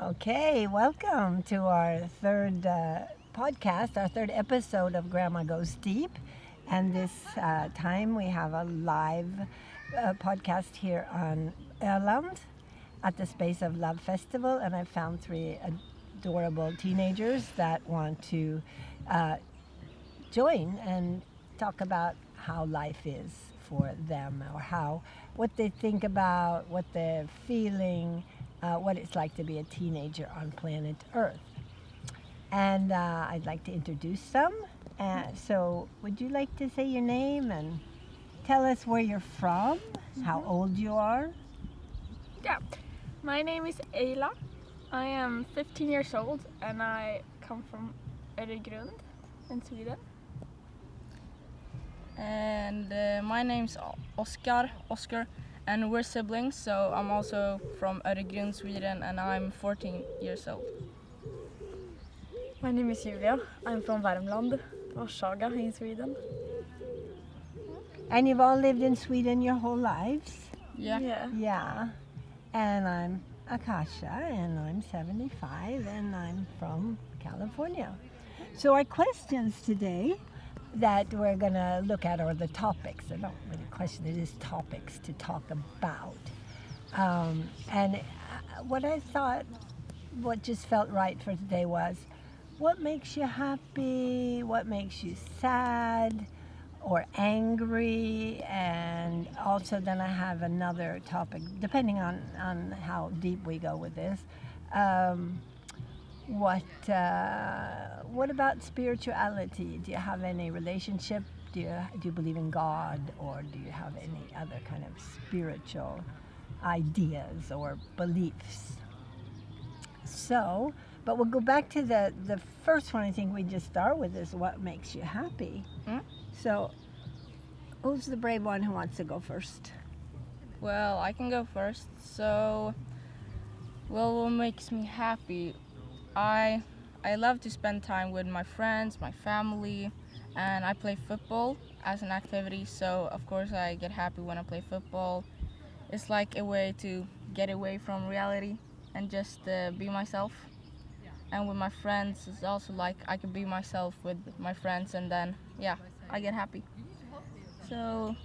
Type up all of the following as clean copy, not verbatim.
Okay, welcome to our third podcast, our third episode of Grandma Goes Deep. And this time we have a live podcast here on Öland at the Space of Love Festival. And I found three adorable teenagers that want to join and talk about how life is for them, or what they think about, what they're feeling, what it's like to be a teenager on planet Earth. And I'd like to introduce them. So would you like to say your name and tell us where you're from, how old you are? Yeah, my name is Ayla. I am 15 years old and I come from Öland in Sweden. And my name's Oscar, and we're siblings, so I'm also from Öland, Sweden, and I'm 14 years old. My name is Julia. I'm from Värmland, Varsåga in Sweden. And you've all lived in Sweden your whole lives? Yeah. Yeah. And I'm Akasha, and I'm 75, and I'm from California. So our questions today that we're going to look at are the topics. They're not really questions, it is topics to talk about. And what I thought, what just felt right for today was, what makes you happy, what makes you sad or angry, and also then I have another topic, depending on how deep we go with this. What about spirituality? Do you have any relationship? Do you believe in God, or do you have any other kind of spiritual ideas or beliefs? So, but we'll go back to the first one. I think we just start with is what makes you happy. So, who's the brave one who wants to go first? Well, I can go first. So, what makes me happy? I love to spend time with my friends, my family, and I play football as an activity, so of course I get happy when I play football. It's like a way to get away from reality and just be myself. And with my friends, it's also like I can be myself with my friends, and then, I get happy. So,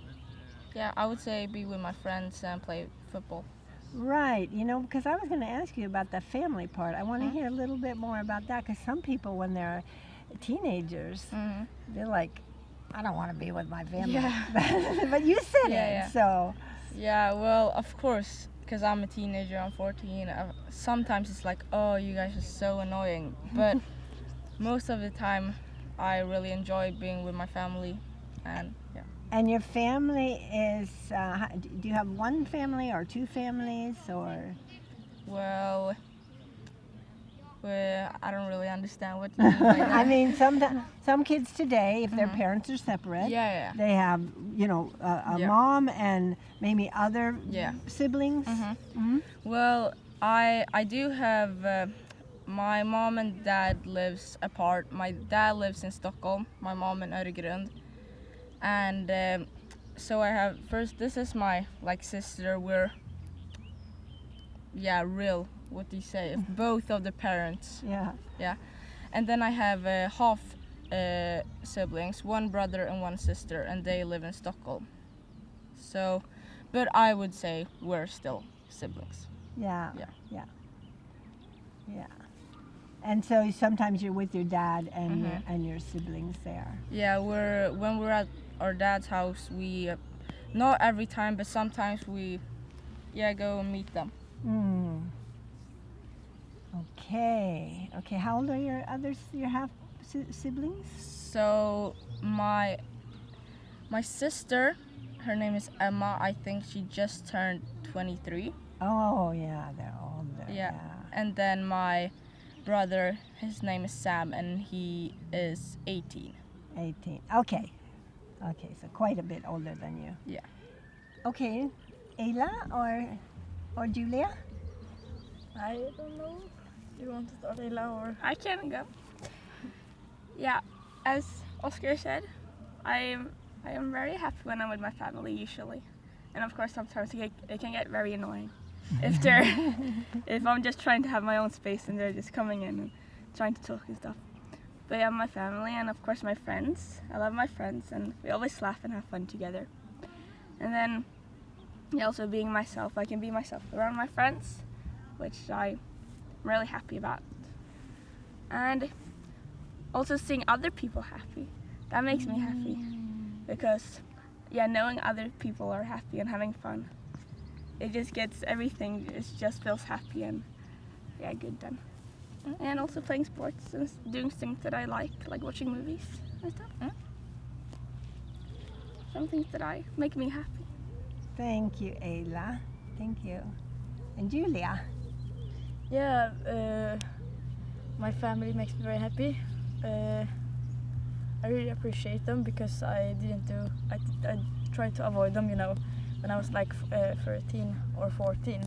I would say be with my friends and play football. Right, because I was going to ask you about the family part. I want to hear a little bit more about that, because some people, when they're teenagers, they're like, I don't want to be with my family. Yeah. But you said it, so. Yeah, well, of course, because I'm a teenager, I'm 14. Sometimes it's like, oh, you guys are so annoying. But most of the time, I really enjoy being with my family, and yeah. And your family is, do you have one family or two families, or? Well, I don't really understand what you mean by that. I mean, some kids today, if their parents are separate, they have, a mom and maybe other siblings. Well, I do have, my mom and dad lives apart. My dad lives in Stockholm, my mom in Öland. And so I have, first, this is my sister. We're real, what do you say, both of the parents. Yeah. And then I have half siblings, one brother and one sister, and they live in Stockholm. So, but I would say we're still siblings. Yeah. And so sometimes you're with your dad and your siblings there. Yeah, when we're at our dad's house, we not every time, but sometimes we go and meet them. Okay. How old are your half siblings? So my sister, her name is Emma. I think she just turned 23. Oh yeah, they're older. Yeah. And then my brother, his name is Sam, and he is 18. 18. Okay, so quite a bit older than you. Yeah. Okay, Ayla or Julia? I don't know. Do you want to start, Ayla, or? I can go. Yeah, as Oscar said, I am very happy when I'm with my family usually. And of course sometimes it can get very annoying. if I'm just trying to have my own space and they're just coming in and trying to talk and stuff. But yeah, my family and of course my friends. I love my friends and we always laugh and have fun together. And then yeah, also being myself. I can be myself around my friends, which I'm really happy about. And also seeing other people happy. That makes me happy because yeah, knowing other people are happy and having fun. It just gets everything, it just feels happy and yeah, good then. And also playing sports and doing things that I like watching movies and stuff. Some things that make me happy. Thank you, Ayla. Thank you. And Julia? Yeah, my family makes me very happy. I really appreciate them because I tried to avoid them, when I was like 13 or 14.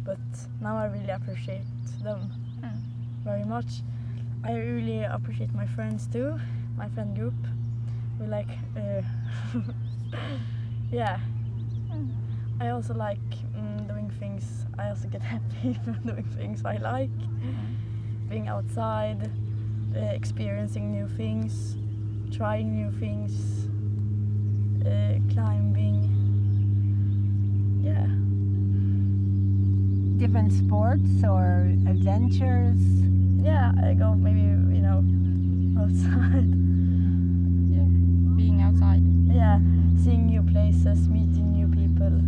But now I really appreciate them very much. I really appreciate my friends too, my friend group. We like, yeah. I also like doing things. I also get happy from doing things I like. Being outside, experiencing new things, trying new things, climbing. Yeah. Different sports or adventures? Yeah, I go maybe, outside. Yeah, being outside. Yeah, seeing new places, meeting new people.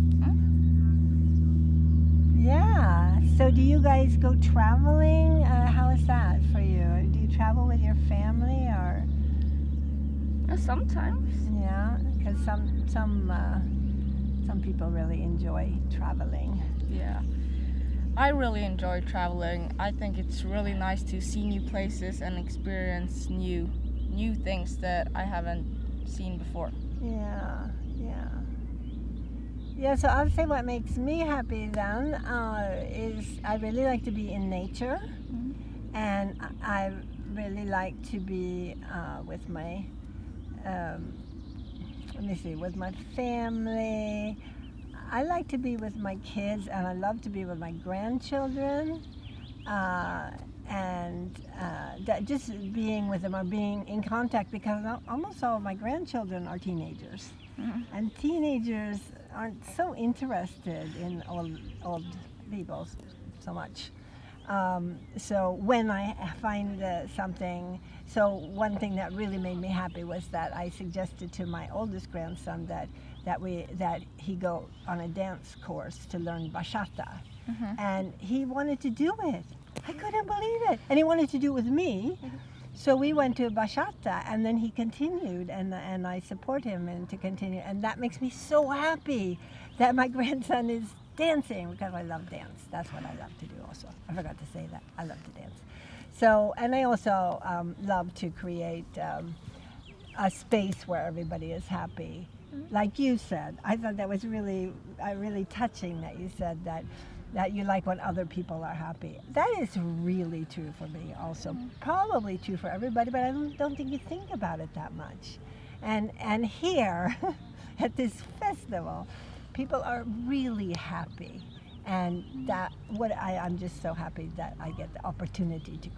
Yeah. So do you guys go traveling? How is that for you? Do you travel with your family or? Sometimes. Yeah, because some people really enjoy traveling. Yeah. I really enjoy traveling. I think it's really nice to see new places and experience new things that I haven't seen before. Yeah, yeah. Yeah, so I'd say what makes me happy then is I really like to be in nature, and I really like to be with my, with my family. I like to be with my kids, and I love to be with my grandchildren, just being with them or being in contact because almost all of my grandchildren are teenagers. And teenagers aren't so interested in old people so much. So when I find something, so one thing that really made me happy was that I suggested to my oldest grandson that he go on a dance course to learn bachata, and he wanted to do it. I couldn't believe it, and he wanted to do it with me. So we went to bachata, and then he continued, and I support him and to continue, and that makes me so happy that my grandson is dancing because I love dance. That's what I love to do also. I forgot to say that. I love to dance. So, and I also love to create a space where everybody is happy. Like you said, I thought that was really touching that you said that you like when other people are happy. That is really true for me also. Probably true for everybody, but I don't think you think about it that much. And here at this festival, people are really happy. And I'm just so happy that I get the opportunity to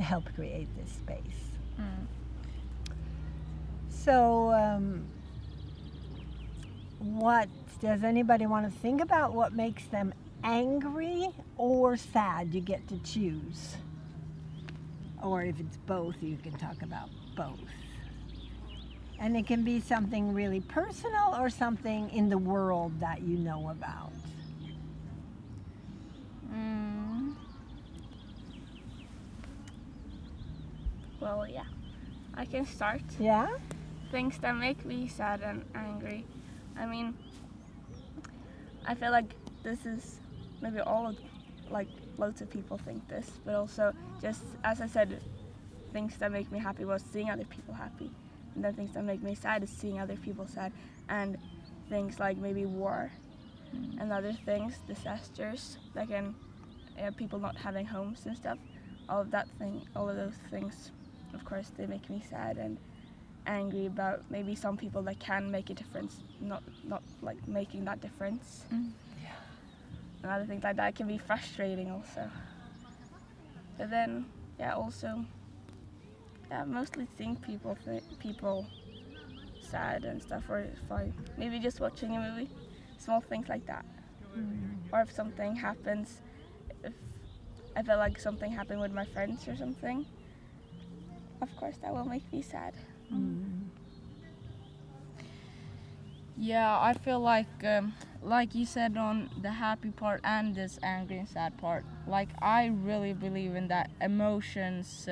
help create this space. So, what does anybody want to think about? What makes them angry or sad? You get to choose. Or if it's both, you can talk about both. And it can be something really personal or something in the world that you know about. Well, yeah, I can start. Yeah? Things that make me sad and angry. I mean, I feel like this is maybe loads of people think this, but also just as I said, things that make me happy was seeing other people happy, and then things that make me sad is seeing other people sad, and things like maybe war and other things, disasters, like people not having homes and stuff. All of those things, of course, they make me sad and angry about maybe some people that can make a difference, not like making that difference. and other things like that. It can be frustrating also. But then, also, mostly seeing people sad and stuff, or if maybe just watching a movie, small things like that. Or if something happens, if I feel like something happened with my friends or something, of course that will make me sad. Yeah, I feel like you said on the happy part and this angry and sad part, like I really believe in that emotions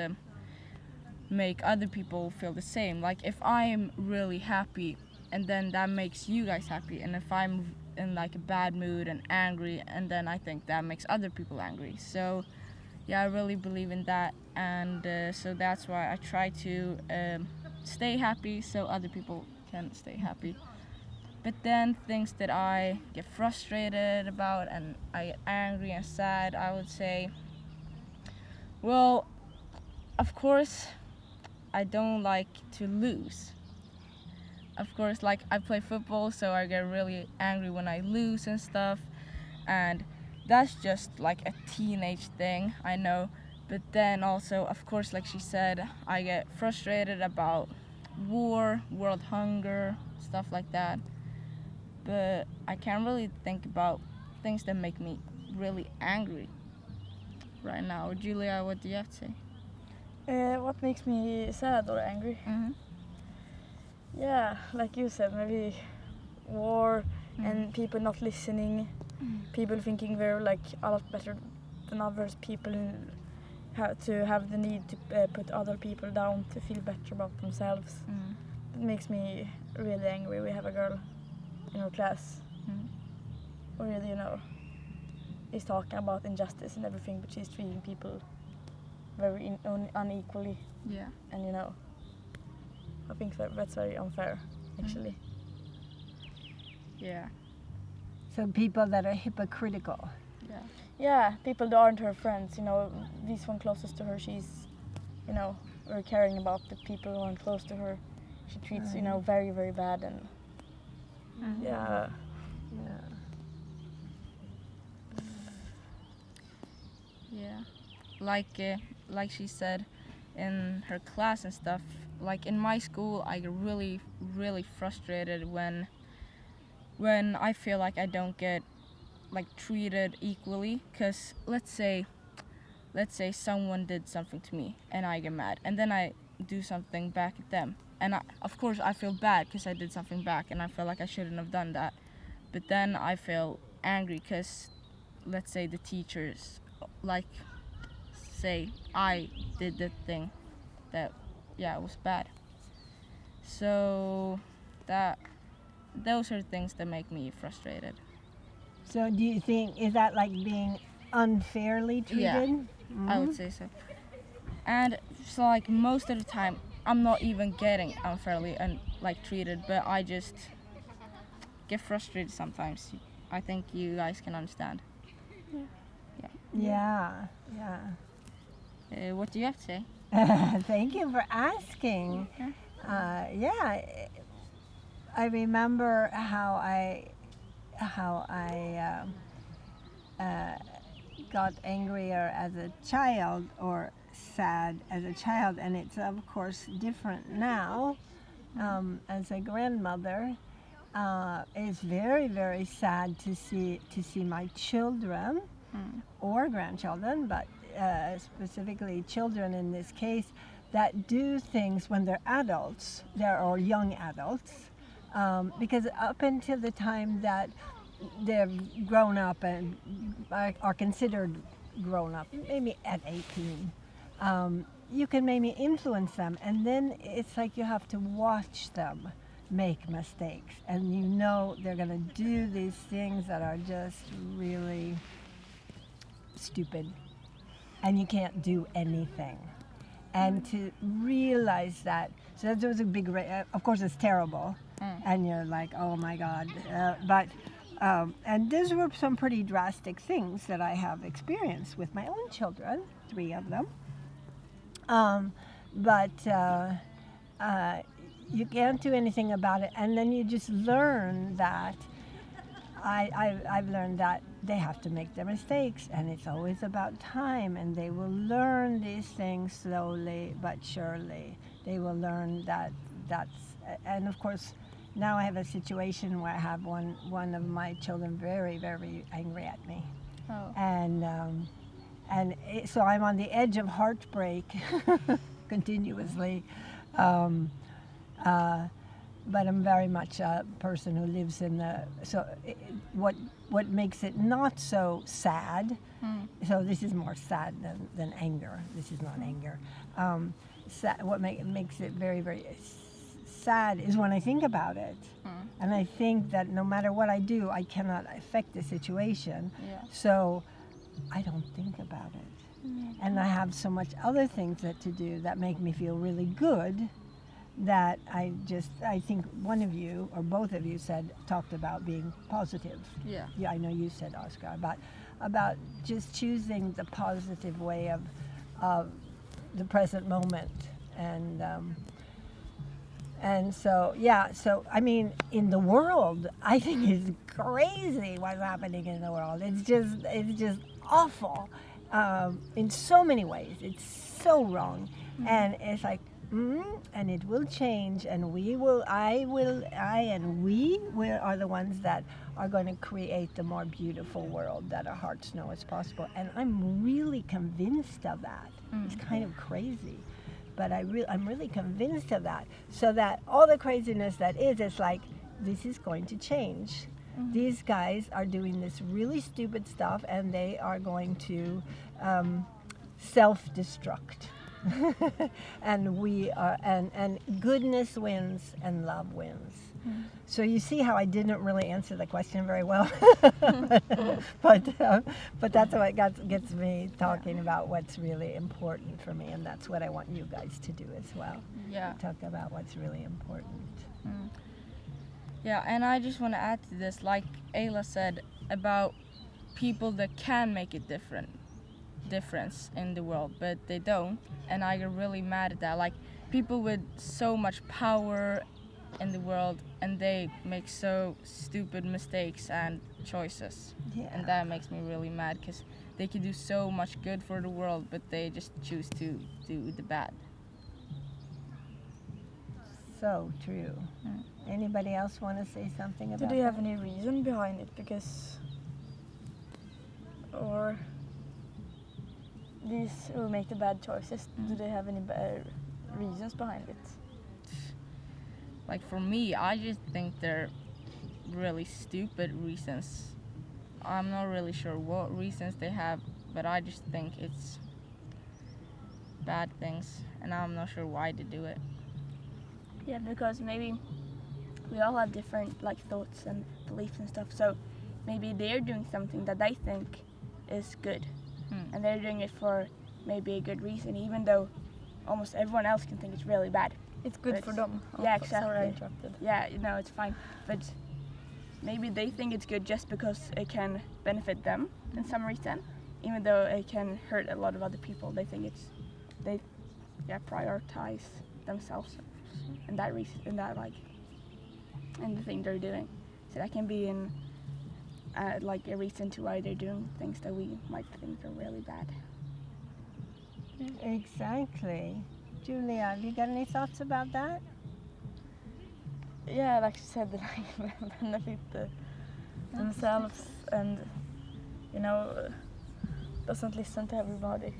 make other people feel the same. Like if I'm really happy and then that makes you guys happy, and if I'm in like a bad mood and angry, and then I think that makes other people angry. So yeah, I really believe in that, and so that's why I try to stay happy so other people can stay happy. But then things that I get frustrated about and I get angry and sad, I would say, well, of course, I don't like to lose. Of course, like I play football, so I get really angry when I lose and stuff. And that's just like a teenage thing, I know. But then also, of course, like she said, I get frustrated about war, world hunger, stuff like that. But I can't really think about things that make me really angry right now. Julia, what do you have to say? What makes me sad or angry? Yeah, like you said, maybe war and people not listening, people thinking they're like a lot better than others, people who have the need to put other people down to feel better about themselves. It makes me really angry. We have a girl in our class who really, is talking about injustice and everything, but she's treating people very unequally. Yeah. And I think that's very unfair, actually. Yeah. So people that are hypocritical. Yeah, people that aren't her friends, this one closest to her, she's, very caring about the people who aren't close to her. She treats, very, very bad, and yeah. Yeah. Like she said in her class and stuff, like in my school I get really, really frustrated when I feel like I don't get like treated equally, because let's say someone did something to me and I get mad, and then I do something back at them, and of course I feel bad because I did something back and I feel like I shouldn't have done that. But then I feel angry because let's say the teachers like say I did the thing that was bad. So those are things that make me frustrated. So do you think, is that like being unfairly treated? Yeah, I would say so. And so like most of the time I'm not even getting unfairly and like treated, but I just get frustrated sometimes. I think you guys can understand. Yeah. What do you have to say? Thank you for asking. I remember how I got angrier as a child or sad as a child, and it's of course different now. As a grandmother, it's very, very sad to see my children or grandchildren, but specifically children in this case, that do things when they're adults, or young adults, because up until the time that they've grown up and are considered grown up, maybe at 18, you can maybe influence them, and then it's like you have to watch them make mistakes, and they're going to do these things that are just really stupid, and you can't do anything. And to realize that, so that was a big, of course it's terrible, and you're like, oh my God, and those were some pretty drastic things that I have experienced with my own children, 3 of them. You can't do anything about it, and then you just learn that I've learned that they have to make their mistakes, and it's always about time, and they will learn these things slowly but surely. They will learn and of course, now I have a situation where I have one of my children very, very angry at me, Oh. so I'm on the edge of heartbreak continuously. Um, but I'm very much a person who lives in what makes it not so sad. So this is more sad than anger. This is not anger. What makes it very, very sad is when I think about it, and I think that no matter what I do, I cannot affect the situation. Yeah. So I don't think about it, and I have so much other things to do that make me feel really good. That I think one of you or both of you talked about being positive. Yeah. Yeah, I know you said, Oscar, about just choosing the positive way of the present moment, and so yeah. So I mean, in the world, I think it's crazy what's happening in the world. It's just awful in so many ways. It's so wrong, and it's like. And it will change, and we are the ones that are going to create the more beautiful world that our hearts know is possible. And I'm really convinced of that. It's kind of crazy, but I'm really convinced of that. So that all the craziness that is, it's like this is going to change. These guys are doing this really stupid stuff, and they are going to self-destruct. And we are, and goodness wins and love wins. So you see how I didn't really answer the question very well, but that's what gets me talking about what's really important for me, and that's what I want you guys to do as well. Yeah. Talk about what's really important. Yeah, and I just want to add to this, like Ayla said, about people that can make a difference in the world, but they don't, and I get really mad at that. Like, people with so much power in the world, and they make so stupid mistakes and choices. Yeah. And that makes me really mad, because they can do so much good for the world, but they just choose to do the bad. So true. Anybody else want to say something about Do you have that? any reason behind it? Or these who make the bad choices, do they have any reasons behind it? Like, for me, I just think they're really stupid reasons. I'm not really sure what reasons they have, but I just think it's bad things, and I'm not sure why they do it. Yeah, because maybe we all have different thoughts and beliefs and stuff. So maybe they're doing something that they think is good, and they're doing it for maybe a good reason, even though almost everyone else can think it's really bad. It's good for them. Yeah, Sorry, I exactly. interrupted. Yeah, no, it's fine. But maybe they think it's good just because it can benefit them in some reason, even though it can hurt a lot of other people. They think they prioritize themselves and that reason, and and the thing they're doing. So that can be a reason to why they're doing things that we might think are really bad. Exactly. Julia, have you got any thoughts about that? Yeah, like she said, benefit themselves, and doesn't listen to everybody.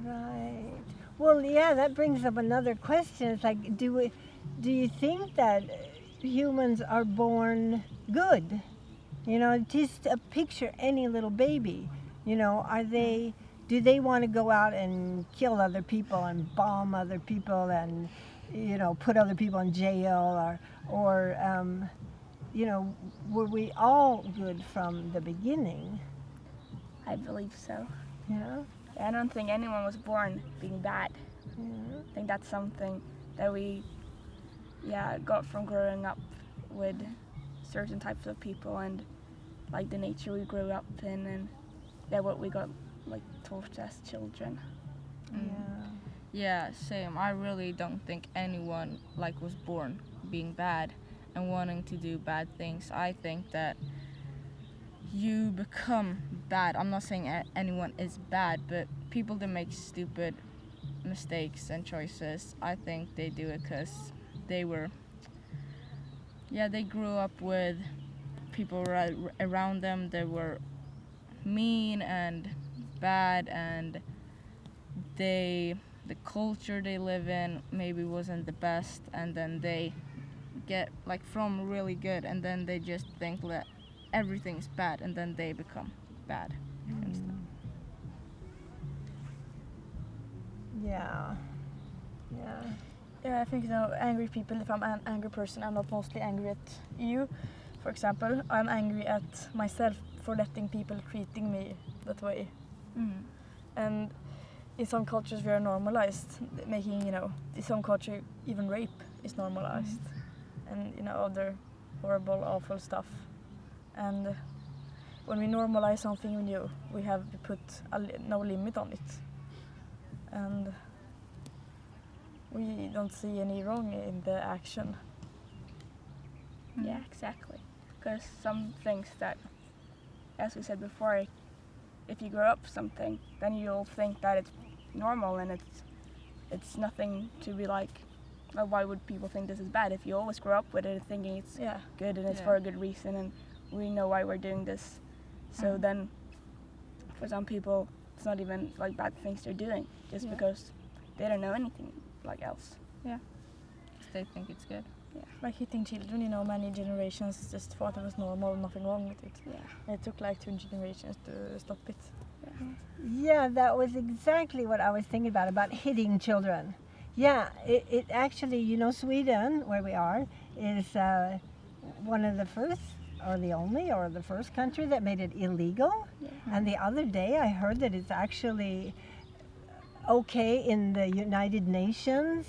Right. Well, yeah, that brings up another question. It's like, do you think that humans are born good? Just picture any little baby. Do they want to go out and kill other people and bomb other people and, put other people in jail or were we all good from the beginning? I believe so. Yeah. I don't think anyone was born being bad. Yeah. I think that's something that we got from growing up with certain types of people and the nature we grew up in, and what we got taught as children. Yeah, same. I really don't think anyone was born being bad and wanting to do bad things. I think that you become bad. I'm not saying anyone is bad, but people that make stupid mistakes and choices, I think they do it because they grew up with people around them that were mean and bad, and the culture they live in maybe wasn't the best, and then they get like from really good, and then they just think that everything's bad, and then they become bad. Yeah. Yeah. Yeah, I think angry people. If I'm an angry person, I'm not mostly angry at you. For example, I'm angry at myself for letting people treating me that way. And in some cultures we are normalized, making in some culture even rape is normalized, and other horrible, awful stuff. And when we normalize something new, we have to put no limit on it, and we don't see any wrong in the action. Yeah, exactly. Because some things that, as we said before, if you grow up something, then you'll think that it's normal and it's nothing to be like, well, why would people think this is bad? If you always grow up with it thinking it's good and it's for a good reason and we know why we're doing this. So then for some people it's not even like bad things they're doing just because they don't know anything like else. Yeah. They think it's good. Yeah. Like hitting children, many generations just thought it was normal, nothing wrong with it. Yeah. And it took like 2 generations to stop it. Yeah, that was exactly what I was thinking about hitting children. Yeah, it actually, Sweden, where we are, is one of the first, or the only, or the first country that made it illegal. Yeah. And the other day I heard that it's actually okay in the United Nations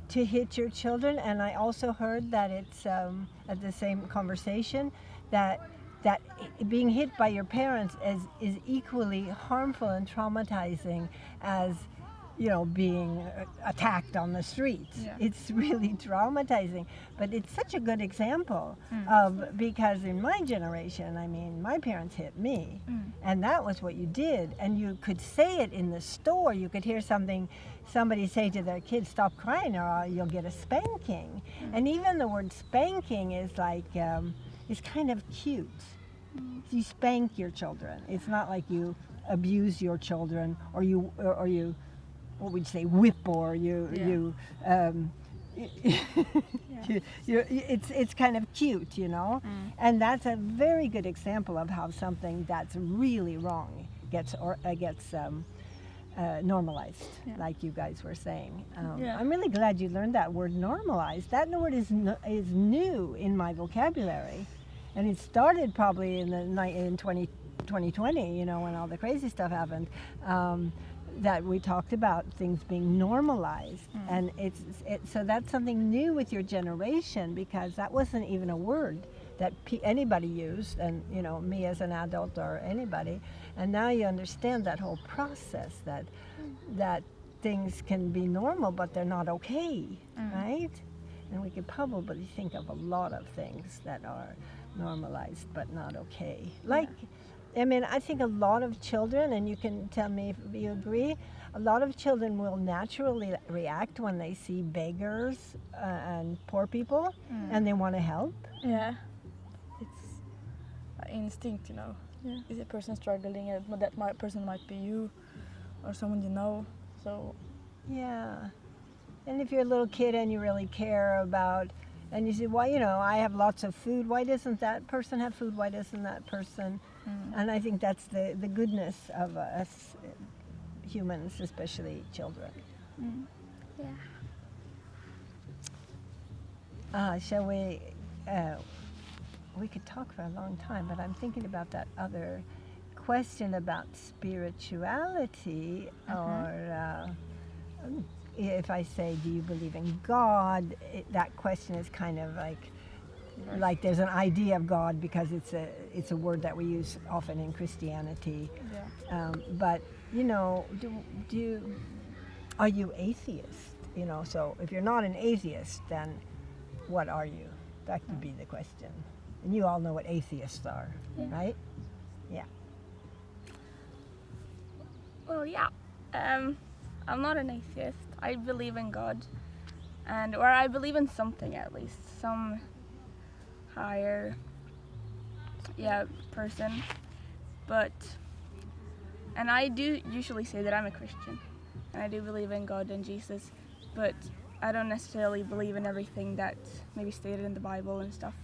to hit your children. And I also heard that it's, at the same conversation, that being hit by your parents is equally harmful and traumatizing as being attacked on the streets. Yeah. It's really traumatizing, but it's such a good example of, because in my generation, I mean, my parents hit me, and that was what you did, and you could say it in the store. You could hear somebody say to their kids, "Stop crying or you'll get a spanking." And even the word spanking is like, it's kind of cute. You spank your children. It's not like you abuse your children, or you what would you say, whip, or it's kind of cute, and that's a very good example of how something that's really wrong gets normalized, like you guys were saying. I'm really glad you learned that word, normalized. That word is new in my vocabulary, and it started probably in 2020, when all the crazy stuff happened. That we talked about things being normalized, and so that's something new with your generation, because that wasn't even a word that anybody used, and me as an adult or anybody, and now you understand that whole process, that things can be normal but they're not okay, right? And we could probably think of a lot of things that are normalized but not okay, like I mean, I think a lot of children, and you can tell me if you agree, a lot of children will naturally react when they see beggars and poor people, and they want to help. Yeah, it's an instinct, Yeah. Is a person struggling, and that person might be you or someone you know. So. Yeah, and if you're a little kid and you really care about, and you say, well, I have lots of food. Why doesn't that person have food? Why doesn't that person? And I think that's the goodness of us humans, especially children. Yeah. Shall we? We could talk for a long time, but I'm thinking about that other question about spirituality, or if I say, do you believe in God? That question is kind of like there's an idea of God, because it's a word that we use often in Christianity. Yeah. But are you atheist? So if you're not an atheist, then what are you? That could be the question. And you all know what atheists are, right? Well, yeah. I'm not an atheist. I believe in God, or I believe in something at least, some higher, person. And I do usually say that I'm a Christian, and I do believe in God and Jesus, but I don't necessarily believe in everything that's maybe stated in the Bible and stuff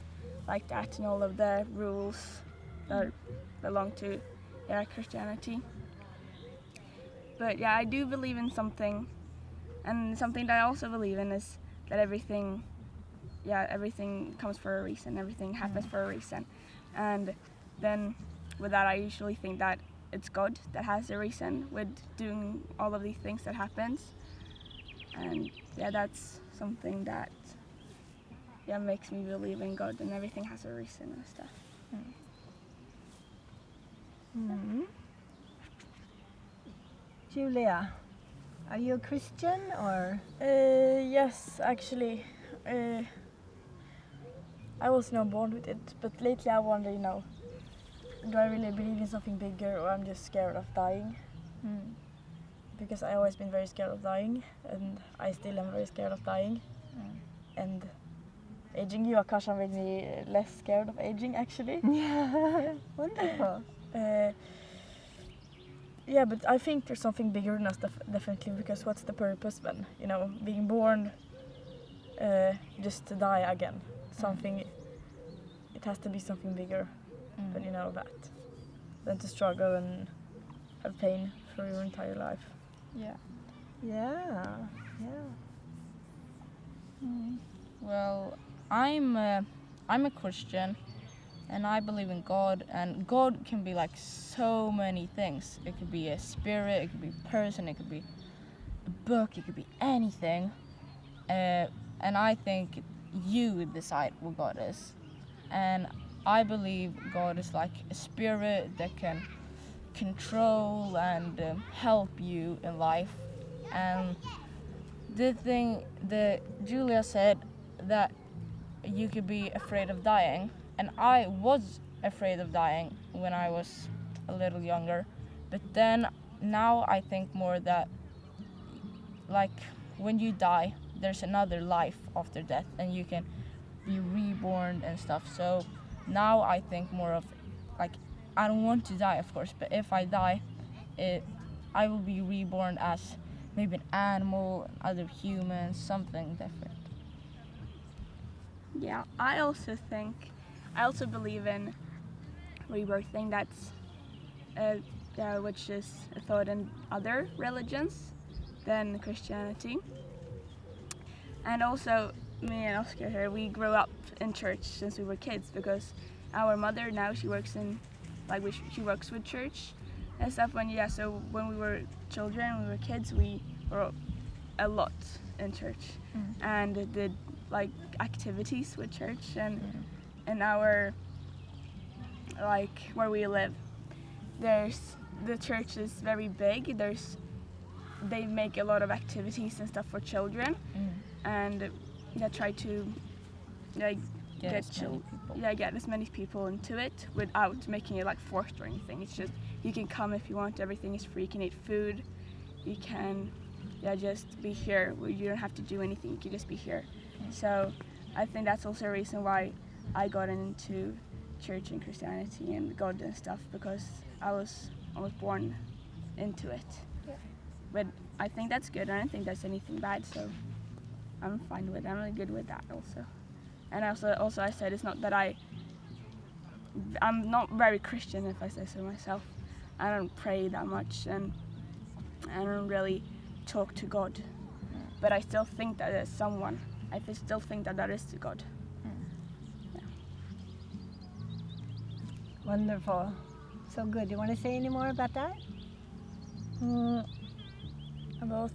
like that, and all of the rules that belong to Christianity. But I do believe in something, and something that I also believe in is that everything comes for a reason, everything happens for a reason. And then with that, I usually think that it's God that has a reason with doing all of these things that happens. And that's something that makes me believe in God, and everything has a reason and stuff. Mm-hmm. Julia, are you a Christian or? Yes, actually. I was born with it, but lately I wonder, do I really believe in something bigger, or I'm just scared of dying? Because I always been very scared of dying, and I still am very scared of dying. And aging you, Akasha, made me less scared of aging, actually. Yeah, wonderful. Yeah, but I think there's something bigger than us, definitely, because what's the purpose then? Being born just to die again. Something, it has to be something bigger than than to struggle and have pain for your entire life. Yeah. Well, I'm a Christian, and I believe in God. And God can be like so many things. It could be a spirit, it could be a person, it could be a book, it could be anything. And I think you decide what God is. And I believe God is like a spirit that can control and help you in life. And the thing that Julia said, that you could be afraid of dying, and I was afraid of dying when I was a little younger, but then now I think more that like when you die there's another life after death and you can be reborn and stuff. So now I think more of like, I don't want to die, of course, but if I die, I will be reborn as maybe an animal, other humans, something different. Yeah, I also believe in rebirthing. That's which is a thought in other religions than Christianity. And also, me and Oscar here, we grew up in church since we were kids, because our mother now, she works she works with church and stuff. So when we were children, when we were kids, we were a lot in church and did like activities with church, and in our where we live, the church is very big. They make a lot of activities and stuff for children, and try to get as many people into it without making it like forced or anything. It's just you can come if you want. Everything is free. You can eat food. You can just be here. You don't have to do anything. You can just be here. So I think that's also a reason why I got into church and Christianity and God and stuff, because I was born into it. But I think that's good. I don't think that's anything bad, so I'm fine with it. I'm really good with that also. And also I said it's not that I'm not very Christian, if I say so myself. I don't pray that much, and I don't really talk to God. But I still think that there's someone. I still think that there is God. Wonderful. So good. Do you want to say any more about that? About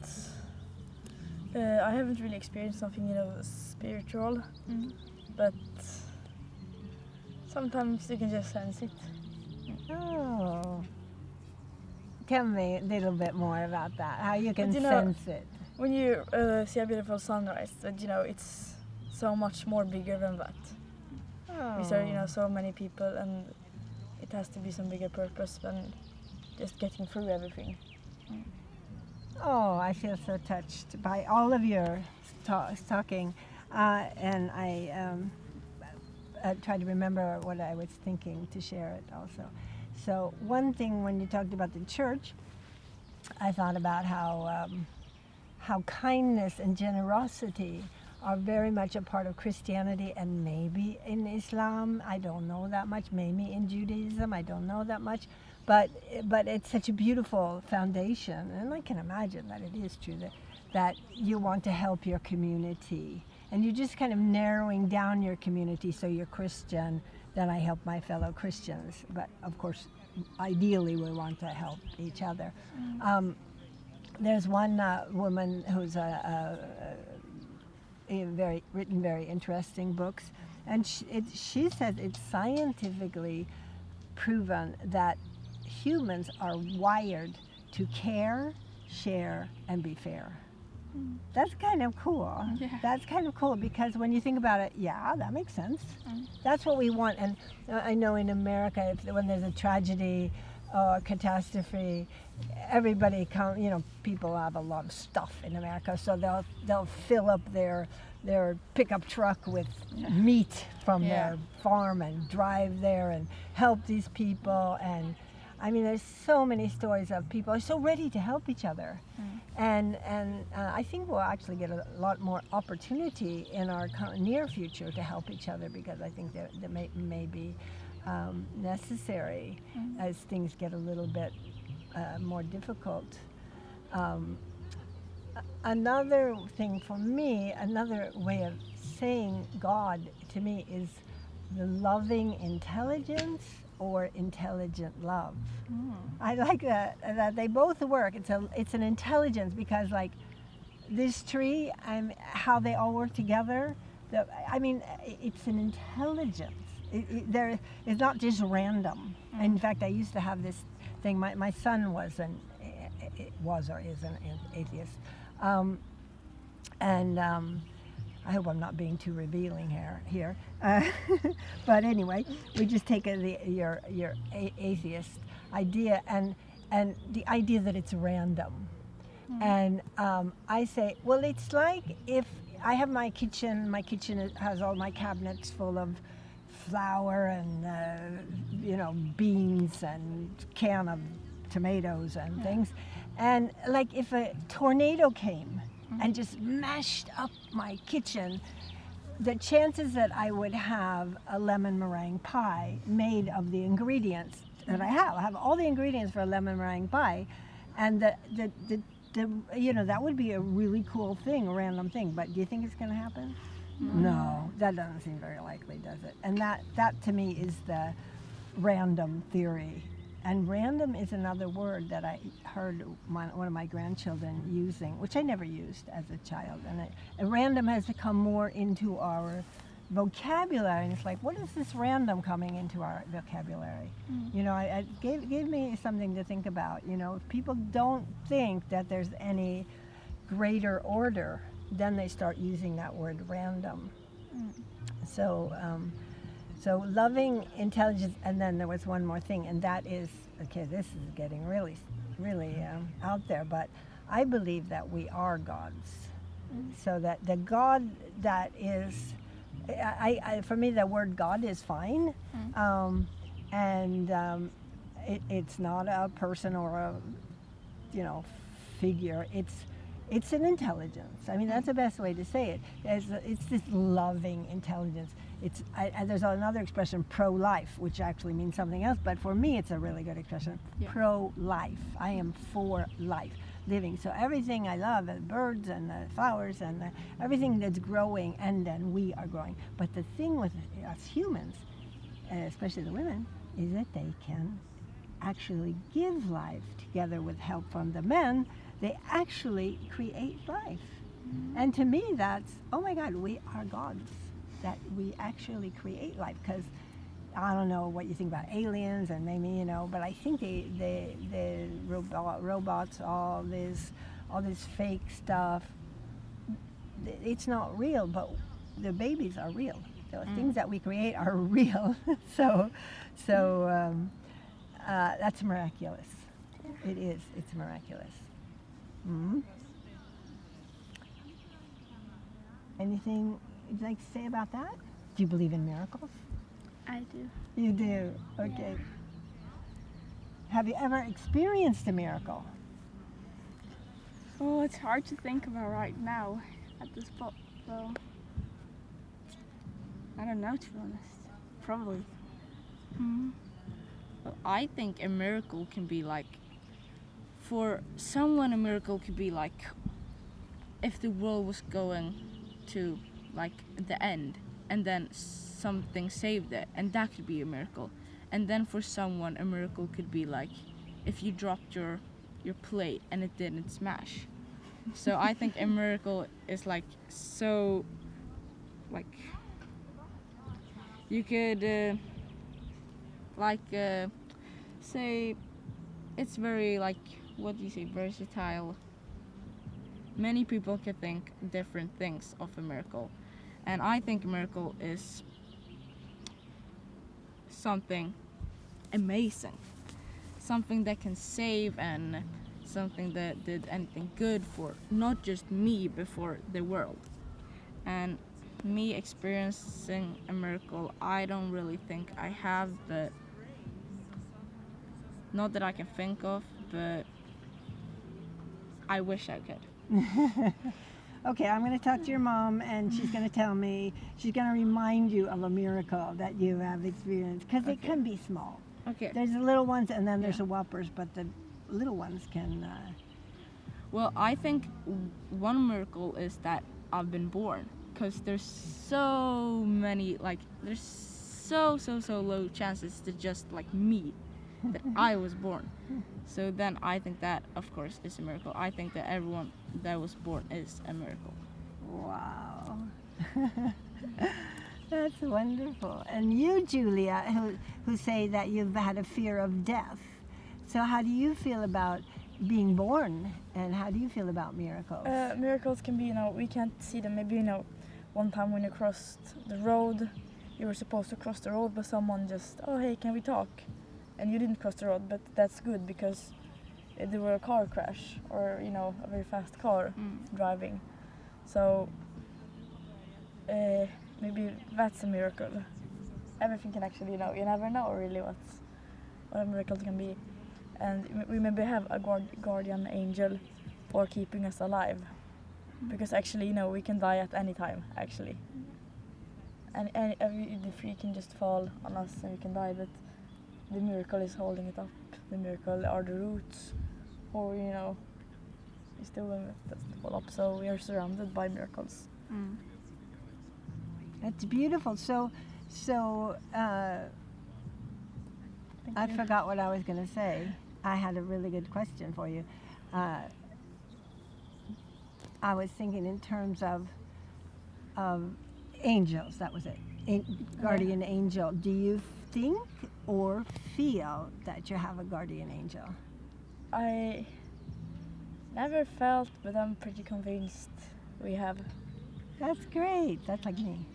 I haven't really experienced something spiritual, but sometimes you can just sense it. Oh. Tell me a little bit more about that, how you can But, sense it. When you see a beautiful sunrise, that it's so much more bigger than that. Because there are so many people, and it has to be some bigger purpose than just getting through everything. Oh, I feel so touched by all of your talking, and I try to remember what I was thinking to share it also. So one thing, when you talked about the church, I thought about how kindness and generosity are very much a part of Christianity, and maybe in Islam. I don't know that much. Maybe in Judaism. I don't know that much. But it's such a beautiful foundation, and I can imagine that it is true that you want to help your community, and you're just kind of narrowing down your community. So you're Christian, then I help my fellow Christians. But of course, ideally we want to help each other. There's one woman who's written very interesting books, and she says it's scientifically proven that humans are wired to care, share, and be fair. That's kind of cool. Yeah. That's kind of cool, because when you think about it, yeah, that makes sense. That's what we want. And I know in America, when there's a tragedy or catastrophe, everybody people have a lot of stuff in America, so they'll fill up their pickup truck with meat from their farm and drive there and help these people. And I mean, there's so many stories of people are so ready to help each other. And I think we'll actually get a lot more opportunity in our near future to help each other, because I think that may be necessary as things get a little bit more difficult. Another thing for me, another way of saying God to me, is the loving intelligence or intelligent love. I like that they both work. It's an intelligence, because like this tree and how they all work together. It's an intelligence. It's not just random. In fact, I used to have this thing. My son was or is an atheist, and I hope I'm not being too revealing here. But anyway, we just take your atheist idea and the idea that it's random. And I say, well, it's like if I have my kitchen. My kitchen has all my cabinets full of flour and beans and can of tomatoes and things. And like if a tornado came and just mashed up my kitchen, the chances that I would have a lemon meringue pie made of the ingredients that I have all the ingredients for a lemon meringue pie, and that would be a really cool thing, a random thing. But do you think it's going to happen? No, that doesn't seem very likely, does it? And that to me is the random theory. And random is another word that I heard one of my grandchildren using, which I never used as a child. And random has become more into our vocabulary. And it's like, what is this random coming into our vocabulary? It gave me something to think about. If people don't think that there's any greater order, then they start using that word random. So loving intelligence, and then there was one more thing, and that is, okay, this is getting really, really out there, but I believe that we are gods. So that the God that is, for me, the word God is fine, and it's not a person or a figure. It's an intelligence. I mean, that's the best way to say it. It's this loving intelligence. There's another expression, pro-life, which actually means something else, but for me it's a really good expression. Pro-life. I am for life, living. So everything I love, the birds and the flowers and everything that's growing, and then we are growing. But the thing with us humans, especially the women, is that they can actually give life together with help from the men. They actually create life. And to me, that's, oh my God, we are gods, that we actually create life. Because I don't know what you think about aliens, and maybe, but I think the robots, all this fake stuff, it's not real, but the babies are real. miraculous. Things that we create are real. so that's miraculous. It is. It's miraculous. Mm-hmm. Anything you'd like to say about that? Do you believe in miracles? I do. You do. Okay. Have you ever experienced a miracle? Well, it's hard to think about right now at this point. Well, I don't know, to be honest. Probably. Well, I think a miracle can be like, for someone a miracle could be like if the world was going to like the end and then something saved it, and that could be a miracle. And then for someone a miracle could be like if you dropped your plate and it didn't smash. So I think a miracle is like so like you could say it's very like, what do you say, versatile. Many people can think different things of a miracle, and I think a miracle is something amazing, something that can save, and something that did anything good for not just me but for the world. And me experiencing a miracle, I don't really think I have, but not that I can think of, but I wish I could. Okay, I'm going to talk to your mom, and she's going to tell me, she's going to remind you of a miracle that you have experienced, because it can be small. Okay. There's the little ones, and then there's the whoppers, but the little ones can... Well, I think one miracle is that I've been born, because there's so many, like, there's so low chances to just like me that I was born. So then I think that, of course, is a miracle. I think that everyone that was born is a miracle. Wow. That's wonderful. And you, Julia, who say that you've had a fear of death. So how do you feel about being born, and how do you feel about miracles? Miracles can be, we can't see them. Maybe, one time when you crossed the road, you were supposed to cross the road, but someone just, oh, hey, can we talk? And you didn't cross the road, but that's good because there were a car crash or, a very fast car driving. So maybe that's a miracle. Everything can actually, you never know really what a miracle can be. And we maybe have a guardian angel for keeping us alive. Because actually, we can die at any time, actually. And the tree can just fall on us and we can die, but the miracle is holding it up. The miracle are the roots, or is the one that's hold up. So we are surrounded by miracles. That's beautiful. So I forgot what I was going to say. I had a really good question for you. I was thinking in terms of angels. That was it. Guardian angel. Do you think or feel that you have a guardian angel? I never felt, but I'm pretty convinced we have. That's great. That's like me.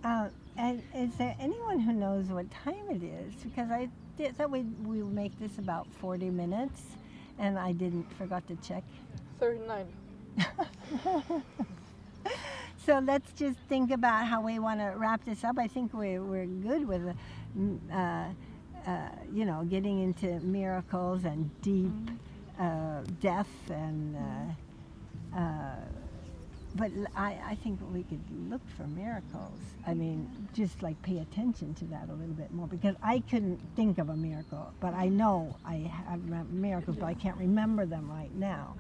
And is there anyone who knows what time it is? Because I thought we'll make this about 40 minutes, and I forgot to check. 39. So let's just think about how we want to wrap this up. I think we're good with, getting into miracles and deep death and. But I think we could look for miracles. I mean, just like pay attention to that a little bit more, because I couldn't think of a miracle, but I know I have miracles, but I can't remember them right now.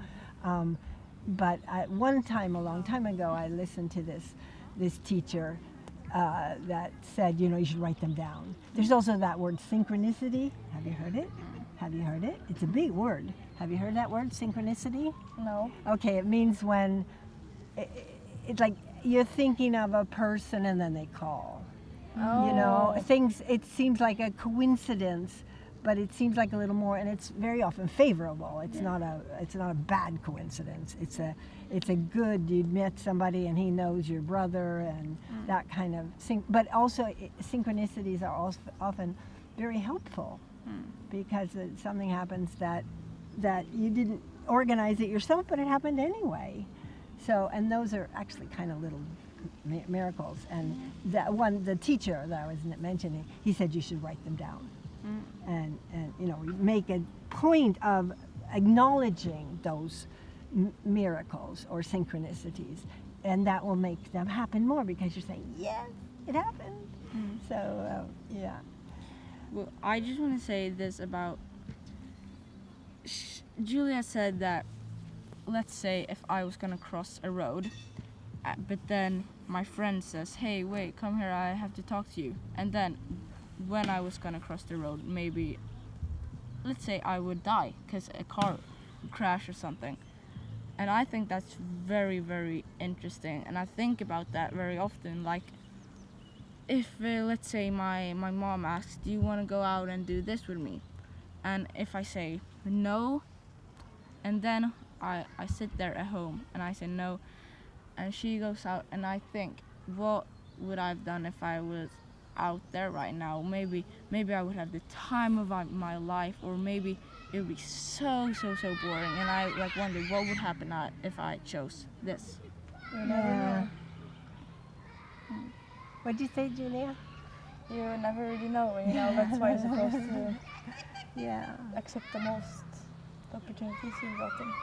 But one time, a long time ago, I listened to this teacher that said, you should write them down. There's also that word synchronicity. Have you heard it? Have you heard it? It's a big word. Have you heard that word, synchronicity? No. Okay, it means when it's like you're thinking of a person and then they call. Oh. Things, it seems like a coincidence, but it seems like a little more, and it's very often favorable. It's not a bad coincidence. It's a good, you met somebody and he knows your brother, and that kind of but also synchronicities are also often very helpful because something happens that you didn't organize it yourself, but it happened anyway. So, and those are actually kind of little miracles. And the teacher that I was mentioning, he said you should write them down, and make a point of acknowledging those miracles or synchronicities, and that will make them happen more because you're saying, yes, it happened. So, yeah. Well, I just want to say this about Julia said that, let's say if I was gonna cross a road, but then my friend says, hey, wait, come here, I have to talk to you. And then when I was gonna cross the road, maybe, let's say I would die because a car would crash or something. And I think that's very, very interesting. And I think about that very often. Like, if, let's say my mom asks, do you want to go out and do this with me? And if I say no, and then I sit there at home and I say no, and she goes out, and I think, what would I have done if I was out there right now? Maybe I would have the time of my life, or maybe it would be so boring, and I wonder what would happen if I chose this. Yeah. What'd you say, Julia? You never really know, that's why you're supposed to Yeah. accept the most opportunities you've gotten.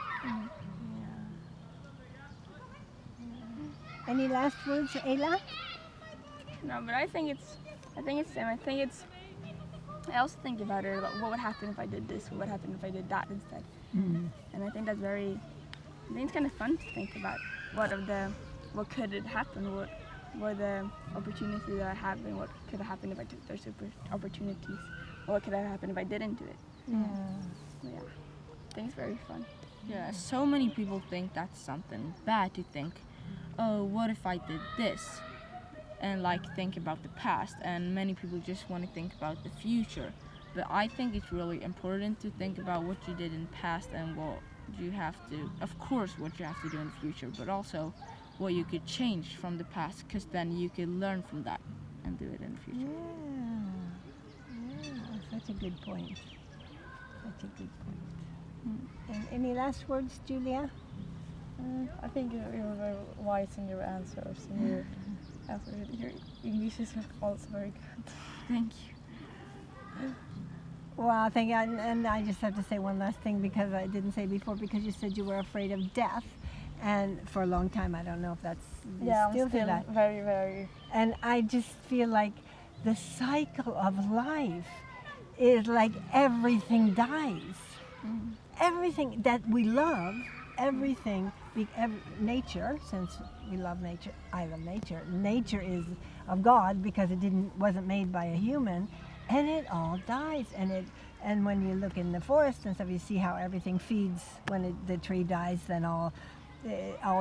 Any last words, Ayla? No, but I think it's same. I also think about it, about what would happen if I did this, what would happen if I did that instead. And I think it's kind of fun to think about what could have happened, what were the opportunities that I have, and what could have happened if I took those opportunities, or what could have happened if I didn't do it. So, yeah, I think it's very fun. Yeah, so many people think that's something bad to think, oh, what if I did this? And think about the past, and many people just want to think about the future. But I think it's really important to think about what you did in the past and what you have to, of course, what you have to do in the future, but also what you could change from the past, because then you could learn from that and do it in the future. Yeah, such a good point. Such a good point. And any last words, Julia? I think you're very wise in your answers, and your English is also very good. Thank you. Well, thank you. And I just have to say one last thing, because I didn't say before, because you said you were afraid of death. And for a long time, I don't know if that's I'm still still that. very, very. And I just feel like the cycle of life is like everything dies. Everything that we love, everything, nature, since we love nature, I love nature. Nature is of God because it wasn't made by a human, and it all dies. And when you look in the forest and stuff, you see how everything feeds. When the tree dies, then all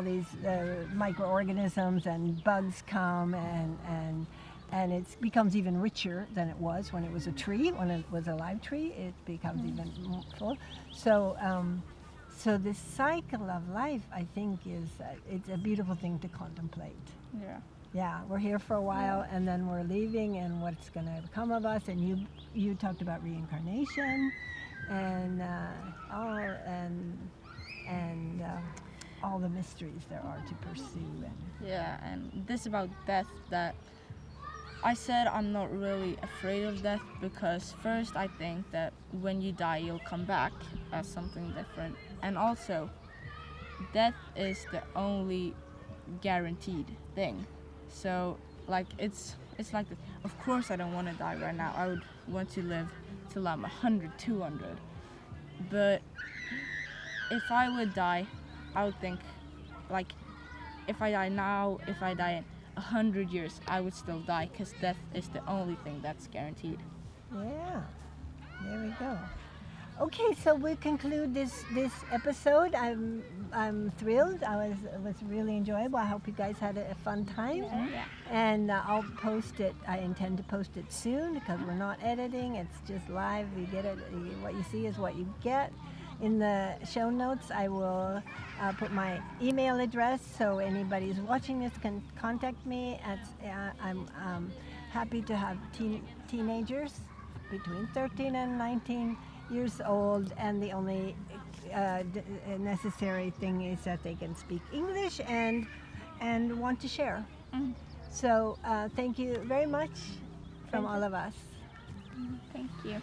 these microorganisms and bugs come, and it becomes even richer than it was when it was a tree. When it was a live tree, it becomes even more full. So this cycle of life, I think, it's a beautiful thing to contemplate. Yeah, we're here for a while, and then we're leaving, and what's going to become of us. And you talked about reincarnation, and all the mysteries there are to pursue. Yeah, and this about death, that I said I'm not really afraid of death, because first I think that when you die you'll come back as something different, and also death is the only guaranteed thing. So it's like this. Of course I don't want to die right now. I would want to live till I'm 100, 200. But if I would die, I would think, if I die now, if I die in 100 years, I would still die, because death is the only thing that's guaranteed. Yeah, there we go. Okay, so we conclude this episode. I'm thrilled. It was really enjoyable. I hope you guys had a fun time. Yeah. And I'll post it. I intend to post it soon because we're not editing. It's just live. You get it. What you see is what you get. In the show notes, I will put my email address so anybody who's watching this can contact me. I'm happy to have teenagers between 13 and 19 years old, and the only necessary thing is that they can speak English and want to share. So thank you very much from all of us. Thank you.